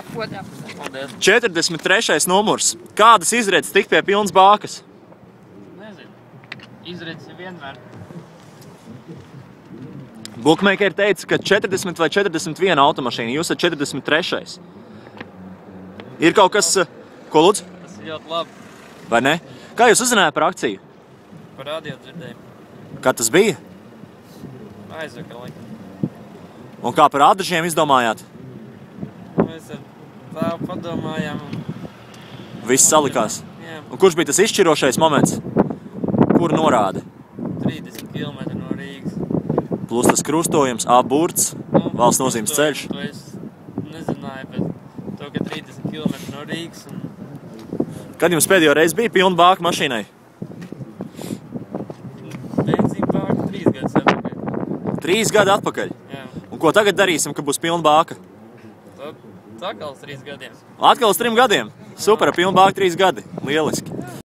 43. numurs. Kādas izredzes tikt pie pilnas bākas? Nezinu. Izredzes vienmēr. Bookmakeri teica, ka 40 vai 41 automašīna. Jūs esat 43. Ir kaut kas, ko lūdzu? Tas ir ļoti labi. Vai ne? Kā jūs uzzinājāt par akciju? Par radio dzirdēju. Kad tas bija? Aizvakar laikam. Un kā par ādažiem izdomājāt? Mēs ar tēvu padomājām. Viss salikās. Jā. Un kurš bija tas izšķirošais moments? Kur norāda? 30 km no Rīgas. Plus tas krustojums, A-burts, valsts nozīmes ceļš. To es nezināju, bet to, ka 30 km no Rīgas. Kad jums pēdējo reizi bija pilna bāka mašīnai? Benzīna bāka 3 gadus atpakaļ. 3 gadi atpakaļ? Jā. Un ko tagad darīsim, kad būs pilna bāka? Tad atkal uz 3 gadiem. Atkal uz 3 gadiem? Super, ar pilnu bāku 3 gadi. Lieliski.